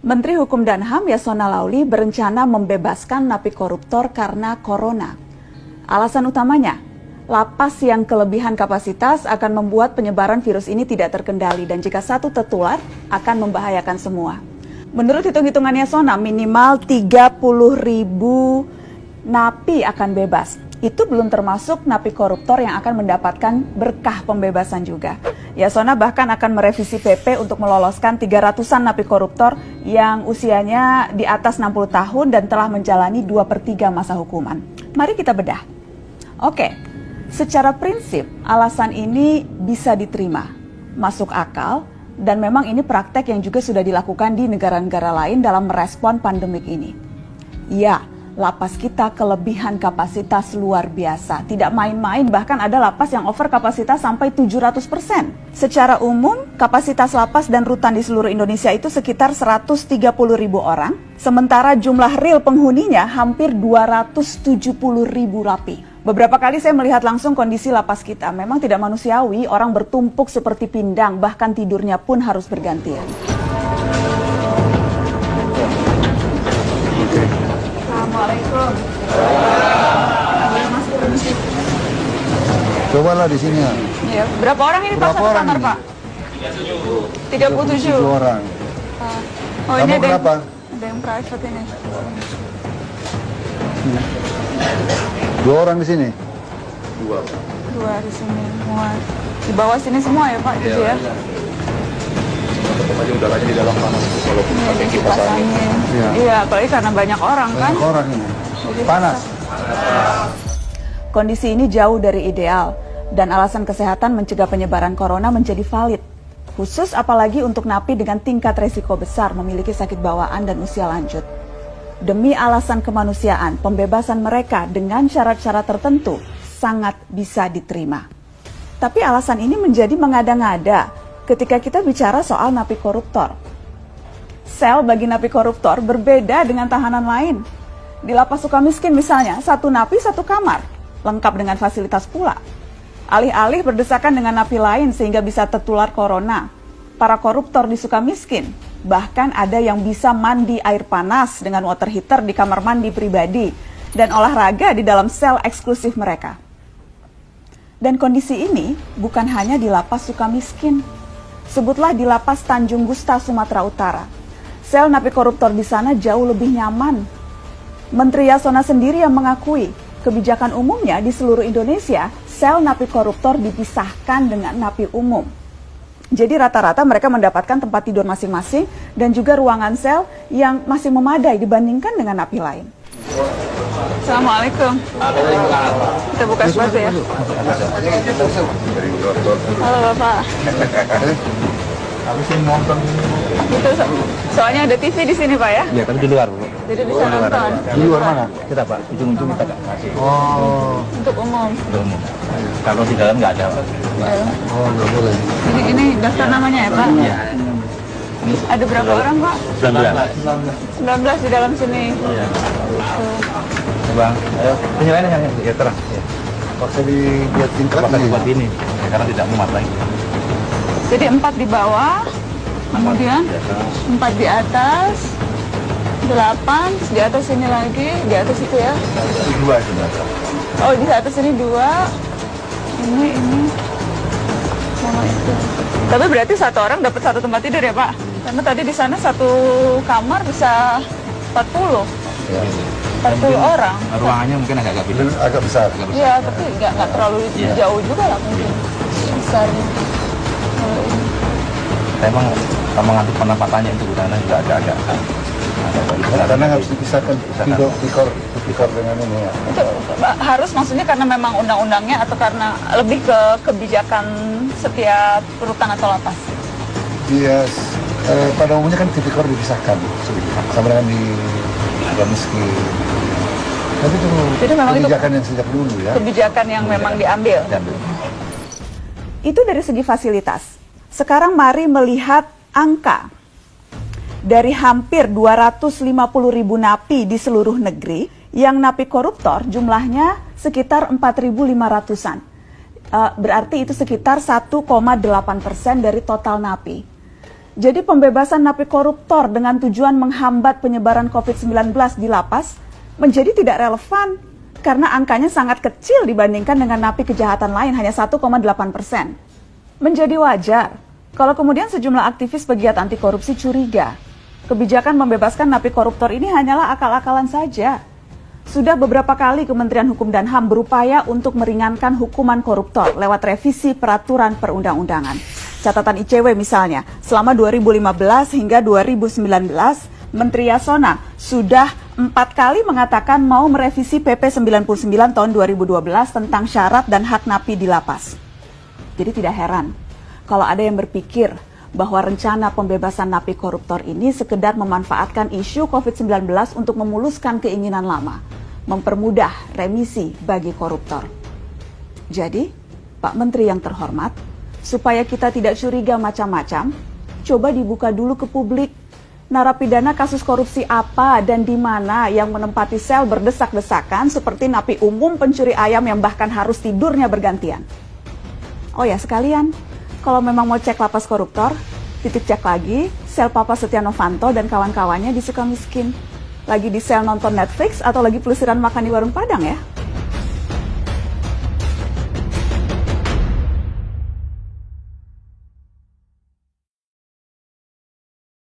Menteri Hukum dan HAM Yasona Laoly berencana membebaskan napi koruptor karena corona. Alasan utamanya, lapas yang kelebihan kapasitas akan membuat penyebaran virus ini tidak terkendali dan jika satu tertular akan membahayakan semua. Menurut hitung-hitungan Yasona, minimal 30.000 napi akan bebas. Itu belum termasuk napi koruptor yang akan mendapatkan berkah pembebasan juga. Yasona bahkan akan merevisi PP untuk meloloskan 300-an napi koruptor yang usianya di atas 60 tahun dan telah menjalani 2/3 masa hukuman. Mari kita bedah. Oke, secara prinsip alasan ini bisa diterima, masuk akal, dan memang ini praktek yang juga sudah dilakukan di negara-negara lain dalam merespon pandemik ini. Ya, lapas kita kelebihan kapasitas luar biasa, tidak main-main, bahkan ada lapas yang over kapasitas sampai 700%. Secara umum, kapasitas lapas dan rutan di seluruh Indonesia itu sekitar 130.000 orang, sementara jumlah real penghuninya hampir 270.000 napi. Beberapa kali saya melihat langsung kondisi lapas kita, memang tidak manusiawi, orang bertumpuk seperti pindang, bahkan tidurnya pun harus bergantian. Assalamualaikum. Cobalah di sini ya. Ya, berapa orang ini Pak satu kamar, Pak? 37 orang. Oh, Kamu ini kenapa? Ada yang private ini. 2 orang di sini. 2 di sini semua. Di bawah sini semua ya Pak, gitu ya? Aja udaranya di dalam panas kalau pakai kipas angin. Iya, apalagi karena banyak orang kan. Banyak orang ini. Panas. Kondisi ini jauh dari ideal dan alasan kesehatan mencegah penyebaran corona menjadi valid. Khusus apalagi untuk napi dengan tingkat resiko besar memiliki sakit bawaan dan usia lanjut. Demi alasan kemanusiaan, pembebasan mereka dengan syarat-syarat tertentu sangat bisa diterima. Tapi alasan ini menjadi mengada-ngada ketika kita bicara soal napi koruptor. Sel bagi napi koruptor berbeda dengan tahanan lain. Di lapas Sukamiskin misalnya, satu napi satu kamar, lengkap dengan fasilitas pula. Alih-alih berdesakan dengan napi lain sehingga bisa tertular corona, para koruptor di Sukamiskin bahkan ada yang bisa mandi air panas dengan water heater di kamar mandi pribadi dan olahraga di dalam sel eksklusif mereka. Dan kondisi ini bukan hanya di lapas Sukamiskin. Sebutlah di lapas Tanjung Gusta, Sumatera Utara. Sel napi koruptor di sana jauh lebih nyaman. Menteri Yasona sendiri yang mengakui kebijakan umumnya di seluruh Indonesia, sel napi koruptor dipisahkan dengan napi umum. Jadi rata-rata mereka mendapatkan tempat tidur masing-masing dan juga ruangan sel yang masih memadai dibandingkan dengan napi lain. Assalamualaikum. Kita buka sepatu ya. Halo Bapak. Habis ini nonton. Itu soalnya ada TV di sini Pak ya? Ya, tapi di luar, Bu. Jadi bisa nonton. Di luar mana? Kita, Pak, ujung-ujung kita nggak kasih. Oh. Untuk umum. Untuk umum. Kalau di dalam nggak ada, Pak. Oh, nggak boleh. Ini daftar namanya ya Pak? Iya. Ada berapa orang Pak? 19 di dalam sini. Iya. Bang, ayo. Penyelesaian yang ya terang. Ya. Paksa dibuat tingkat Paksa nih. dibuat ini, ya, karena tidak muat lagi. Jadi 4 di bawah, kemudian 4 di atas, 8, di atas ini lagi, di atas itu ya. Dua sebenarnya. Oh, di atas ini 2, ini, sama itu. Tapi berarti satu orang dapat satu tempat tidur ya Pak? Karena tadi di sana satu kamar bisa 40. Ya. 40 orang. Ruangannya mungkin agak beda. Agak besar. Iya, tapi nggak terlalu jauh juga lah mungkin. Besarnya. Emang mengatur penempatannya itu gudana juga agak Karena harus dipisahkan tikor dengan ini ya. Itu harus maksudnya karena memang undang-undangnya atau karena lebih ke kebijakan setiap rutan atau lapas? Iya, pada umumnya kan tipikor dipisahkan sama dengan di Sukamiskin. Tapi itu Jadi memang kebijakan itu yang sejak dulu ya. kebijakan yang memang diambil. Itu dari segi fasilitas. Sekarang mari melihat angka. Dari hampir 250.000 napi di seluruh negeri, yang napi koruptor jumlahnya sekitar 4.500-an. Berarti itu sekitar 1,8% dari total napi. Jadi pembebasan napi koruptor dengan tujuan menghambat penyebaran COVID-19 di lapas menjadi tidak relevan karena angkanya sangat kecil dibandingkan dengan napi kejahatan lain, hanya 1,8%. Menjadi wajar kalau kemudian sejumlah aktivis pegiat anti korupsi curiga kebijakan membebaskan napi koruptor ini hanyalah akal-akalan saja. Sudah beberapa kali Kementerian Hukum dan HAM berupaya untuk meringankan hukuman koruptor lewat revisi peraturan perundang-undangan. Catatan ICW misalnya, selama 2015 hingga 2019, Menteri Yasona sudah 4 kali mengatakan mau merevisi PP 99 tahun 2012 tentang syarat dan hak napi di lapas. Jadi tidak heran kalau ada yang berpikir bahwa rencana pembebasan napi koruptor ini sekedar memanfaatkan isu COVID-19 untuk memuluskan keinginan lama, mempermudah remisi bagi koruptor. Jadi, Pak Menteri yang terhormat, supaya kita tidak curiga macam-macam, coba dibuka dulu ke publik. Narapidana kasus korupsi apa dan di mana yang menempati sel berdesak-desakan seperti napi umum pencuri ayam yang bahkan harus tidurnya bergantian. Oh ya sekalian, kalau memang mau cek lapas koruptor, titip cek lagi sel Papa Setia Novanto dan kawan-kawannya di Sukamiskin. Lagi di sel nonton Netflix atau lagi pelesiran makan di warung Padang ya?